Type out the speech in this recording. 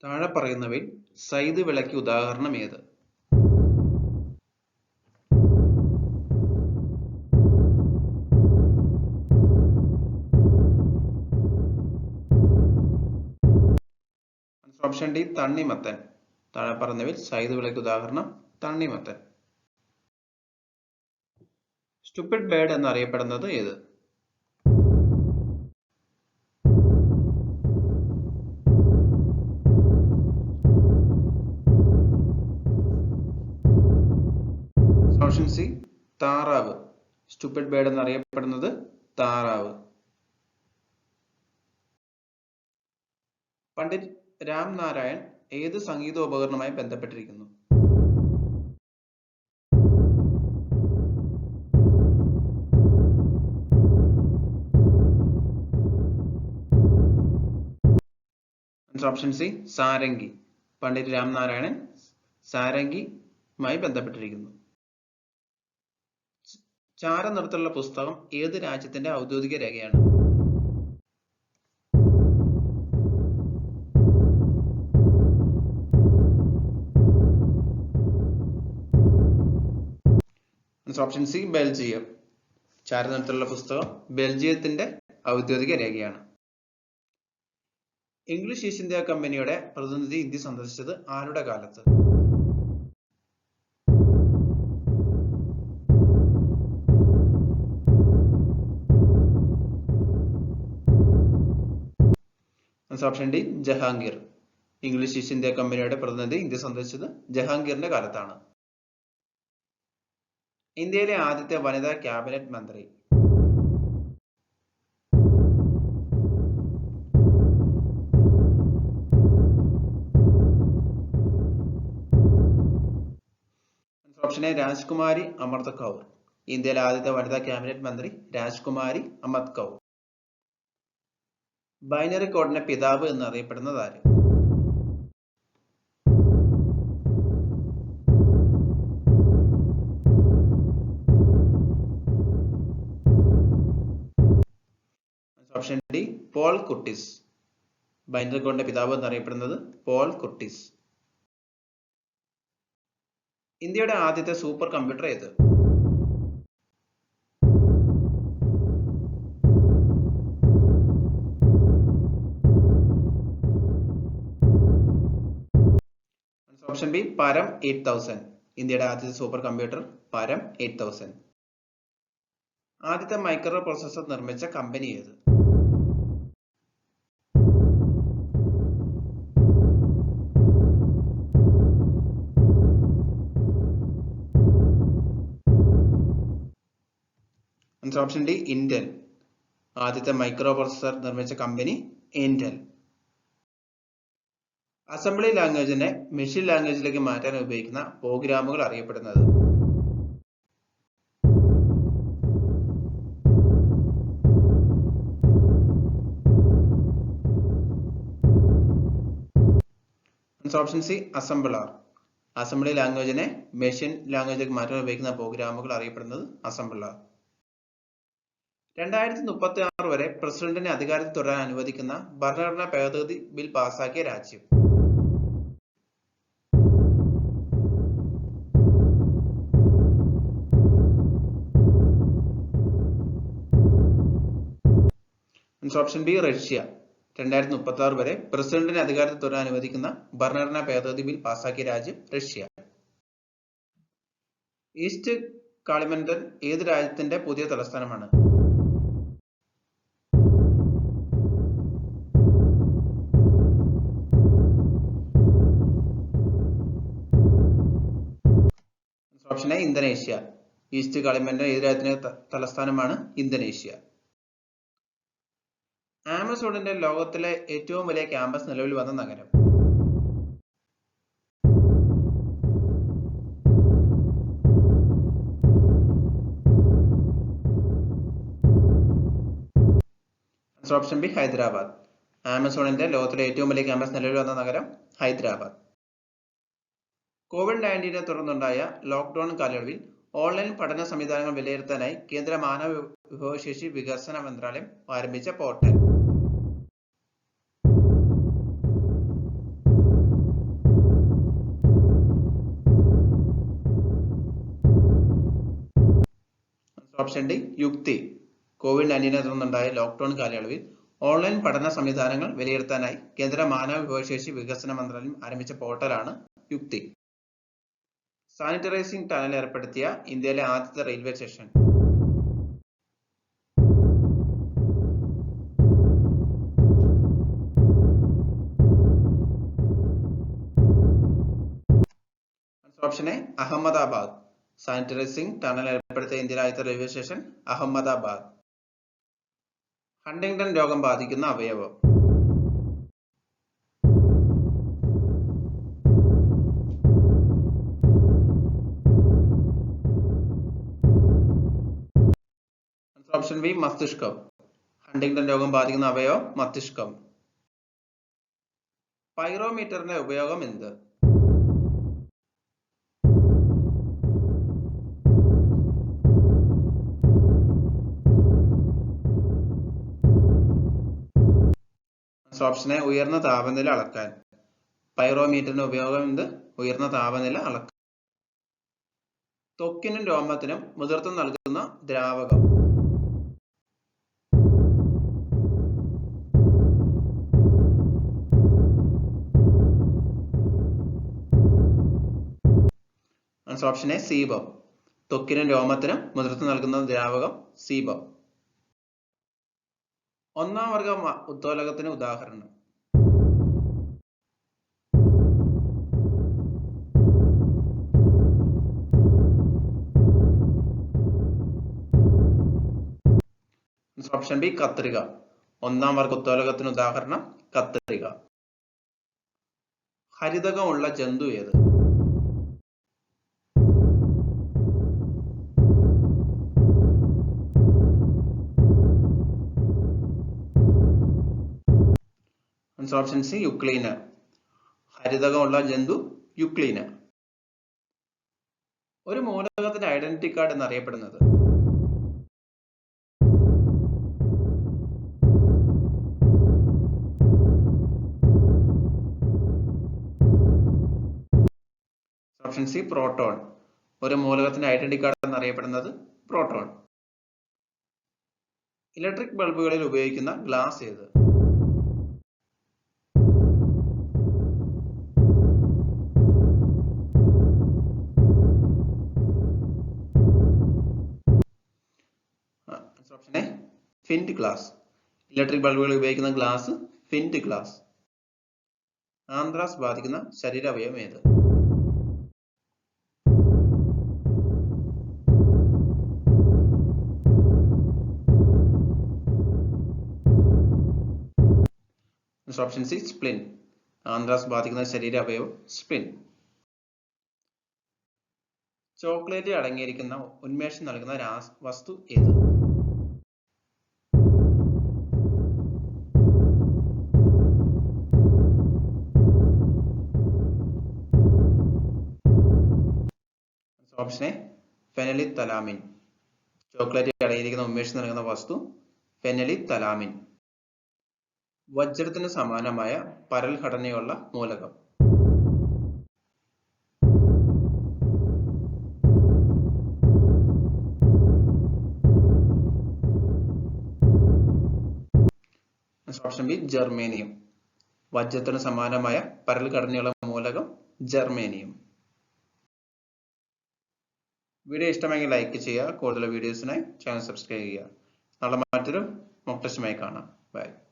താഴെ പറയുന്നവയിൽ സൈദ് വിളയ്ക്ക് ഉദാഹരണം ഏത്? ഓപ്ഷൻ ഡി തണ്ണിമത്തൻ. താഴെ പറയുന്നവയിൽ സൈദ് വിളയ്ക്ക് ഉദാഹരണം തണ്ണിമത്തൻ. സ്റ്റുപ്പിഡ് ബേർഡ് എന്നറിയപ്പെടുന്നത് ഏത്? ഓപ്ഷൻ സി താറാവ്. സ്റ്റുപ്പിഡ് ബേർഡ് എന്നറിയപ്പെടുന്നത് താറാവ്. പണ്ഡിറ്റ് രാം നാരായൺ ഏത് സംഗീതോപകരണവുമായി ബന്ധപ്പെട്ടിരിക്കുന്നു? Option C sarangi. പണ്ഡിറ്റ് രാം നാരായണൻ സാരംഗിയുമായി ബന്ധപ്പെട്ടിരിക്കുന്നു. ചാരനിറത്തിലുള്ള പുസ്തകം ഏത് രാജ്യത്തിന്റെ ഔദ്യോഗിക രേഖയാണ്? Option C Belgium. ചാരനിറത്തിലുള്ള പുസ്തകം ബെൽജിയത്തിന്റെ ഔദ്യോഗിക രേഖയാണ്. ഇംഗ്ലീഷ് ഈസ്റ്റ് ഇന്ത്യ കമ്പനിയുടെ പ്രതിനിധി ഇന്ത്യ സന്ദർശിച്ചത് ആരുടെ കാലത്ത്? Option D Jahangir. English east India കമ്പനിയുടെ പ്രതിനിധി ഇന്ത്യ സന്ദർശിച്ചത് ജഹാംഗീറിന്റെ കാലത്താണ്. ഇന്ത്യയിലെ ആദ്യത്തെ വനിതാ ക്യാബിനറ്റ് മന്ത്രി? ഓപ്ഷൻ എ രാജ്കുമാരി അമൃത് കൗർ. ഇന്ത്യയിലെ ആദ്യത്തെ വനിതാ ക്യാബിനറ്റ് മന്ത്രി രാജ്കുമാരി അമൃത് കൗർ. ബൈനറി കോഡിന്റെ പിതാവ് എന്നറിയപ്പെടുന്നത് ആര്? Option D Paul Curtis. Binary കോഡിന്റെ പിതാവ് എന്നറിയപ്പെടുന്നത് പോൾ കുർട്ടിസ്. ഇന്ത്യയുടെ ആദ്യത്തെ സൂപ്പർ കമ്പ്യൂട്ടർ ഏത്? Option B Param 8000. ഇന്ത്യയുടെ ആദ്യത്തെ സൂപ്പർ കമ്പ്യൂട്ടർ പരം 8000. ആദ്യത്തെ മൈക്രോ പ്രോസസർ നിർമ്മിച്ച കമ്പനി ഏത്? Option D Intel. ആദ്യത്തെ മൈക്രോ പ്രോസസർ നിർമ്മിച്ച കമ്പനി ഇന്റൽ. അസംബ്ലി ലാംഗ്വേജിനെ മെഷീൻ ലാംഗ്വേജിലേക്ക് മാറ്റാൻ ഉപയോഗിക്കുന്ന പ്രോഗ്രാമുകൾ അറിയപ്പെടുന്നത്? Option C assembler. അസംബ്ലി ലാംഗ്വേജിനെ മെഷീൻ ലാംഗ്വേജിലേക്ക് മാറ്റാൻ ഉപയോഗിക്കുന്ന പ്രോഗ്രാമുകൾ അറിയപ്പെടുന്നത് അസംബ്ലർ. 2036 വരെ പ്രസിഡന്റിനെ അധികാരത്തിൽ തുടരാൻ അനുവദിക്കുന്ന ഭരണഘടനാ ഭേദഗതി ബിൽ പാസാക്കിയ രാജ്യം? Option B Russia. 2036 വരെ പ്രസിഡന്റിനെ അധികാരത്തിൽ തുടരാൻ അനുവദിക്കുന്ന ഭരണഘടനാ ഭേദഗതി ബിൽ പാസാക്കിയ രാജ്യം റഷ്യ. ഈസ്റ്റ് കാളിമന്റൻ ഏത് രാജ്യത്തിന്റെ പുതിയ തലസ്ഥാനമാണ്? Option A Indonesia. East Kalimantan ഏത് രാജ്യത്തിന്റെ തലസ്ഥാനമാണ്? ഇന്തോനേഷ്യ. ആമസോണിന്റെ ലോകത്തിലെ ഏറ്റവും വലിയ ക്യാമ്പസ് നിലവിൽ വന്ന നഗരം? Option B Hyderabad. ആമസോണിന്റെ ലോകത്തിലെ ഏറ്റവും വലിയ ക്യാമ്പസ് നിലവിൽ വന്ന നഗരം ഹൈദരാബാദ്. കോവിഡ്-19 തുടർന്നുണ്ടായ ലോക്ക്ഡൌൺ കാലയളവിൽ ഓൺലൈൻ പഠന സംവിധാനങ്ങൾ വിലയിരുത്താനായി കേന്ദ്ര മാനവ വിഭവശേഷി വികസന മന്ത്രാലയം ആരംഭിച്ച പോർട്ടൽ? ഓപ്ഷൻ ഡി യുക്തി. COVID-19 തുടർന്നുണ്ടായ ലോക്ക്ഡൌൺ കാലയളവിൽ ഓൺലൈൻ പഠന സംവിധാനങ്ങൾ വിലയിരുത്താനായി കേന്ദ്ര മാനവ വിഭവശേഷി വികസന മന്ത്രാലയം ആരംഭിച്ച പോർട്ടലാണ് യുക്തി. സാനിറ്ററൈസിംഗ് ടണൽ ഏർപ്പെടുത്തിയ ഇന്ത്യയിലെ ആദ്യത്തെ railway station. Option A Ahmedabad. Sanitising tunnel ഏർപ്പെടുത്തിയ ഇന്ത്യയിലെ ആദ്യത്തെ റെയിൽവേ സ്റ്റേഷൻ അഹമ്മദാബാദ്. ഹണ്ടിങ്ടൺ രോഗം ബാധിക്കുന്ന അവയവം. ഓപ്ഷൻ ബി മസ്തിഷ്കം. ഹണ്ടിങ്ടൺ രോഗം ബാധിക്കുന്ന അവയവം മസ്തിഷ്കം. പൈറോമീറ്ററിന്റെ ഉപയോഗം എന്ത്? ഓപ്ഷൻ എ ഉയർന്ന താപനില അളക്കാൻ. പൈറോമീറ്ററിന്റെ ഉപയോഗം എന്ത്? ഉയർന്ന താപനില അളക്കാൻ. ത്വക്കിനും രോമത്തിനും മുതിർത്തം നൽകുന്ന ദ്രാവകം. Option A sebum. ത്വക്കിനും രോമത്തിനും മുതിർത്തം നൽകുന്ന ദ്രാവകം സീബം. ഒന്നാം വർഗ ഉദ്ദോലകത്തിന് ഉദാഹരണം. ഓപ്ഷൻ ബി കത്രിക. ഒന്നാം വർഗ ഉദ്ദോലകത്തിന് ഉദാഹരണം കത്രിക. ഹരിതകമുള്ള ജന്തു ഏത്? Option C യുക്ലീന. ഹരിതകമുള്ള ജന്തു യുക്ലീന. ഒരു മൂലകത്തിന്റെ ഐഡന്റിറ്റി കാർഡ് എന്നറിയപ്പെടുന്നത്. Option C proton. ഒരു മൂലകത്തിന്റെ ഐഡന്റിറ്റി കാർഡ് എന്നറിയപ്പെടുന്നത് പ്രോട്ടോൺ. ഇലക്ട്രിക് ബൾബുകളിൽ ഉപയോഗിക്കുന്ന ഗ്ലാസ് ഏത്? Option A flint glass. ഇലക്ട്രിക് ബൾബുകളിൽ ഉപയോഗിക്കുന്ന ഗ്ലാസ് ഫിൻഡ് ഗ്ലാസ്. ആന്ത്രാക്സ് ബാധിക്കുന്ന ശരീരാവയവം ഏത്? Option C സ്പ്ലിൻ. ആന്ത്രാക്സ് ബാധിക്കുന്ന ശരീരാവയവം സ്പ്ലിൻ. ചോക്ലേറ്റ് അടങ്ങിയിരിക്കുന്ന ഉന്മേഷം നൽകുന്ന വസ്തു ഏത്? Option A ഫെനലിത്തലാമിൻ. ചോക്ലേറ്റ് അടങ്ങിയിരിക്കുന്ന ഉന്മേഷം നൽകുന്ന വസ്തു ഫെനലിത്തലാമിൻ. വജ്രത്തിന് സമാനമായ പരൽ ഘടനയുള്ള മൂലകം. Option B germanium. വജ്രത്തിന് സമാനമായ പരൽ ഘടനയുള്ള മൂലകം ജർമേനിയം. വീഡിയോ ഇഷ്ടമെങ്കിൽ ലൈക്ക് ചെയ്യുക. കൂടുതൽ വീഡിയോസിനായി ചാനൽ സബ്സ്ക്രൈബ് ചെയ്യുക. നാളെ മറ്റൊരു മോക്ക് ടെസ്റ്റുമായി കാണാം. ബൈ.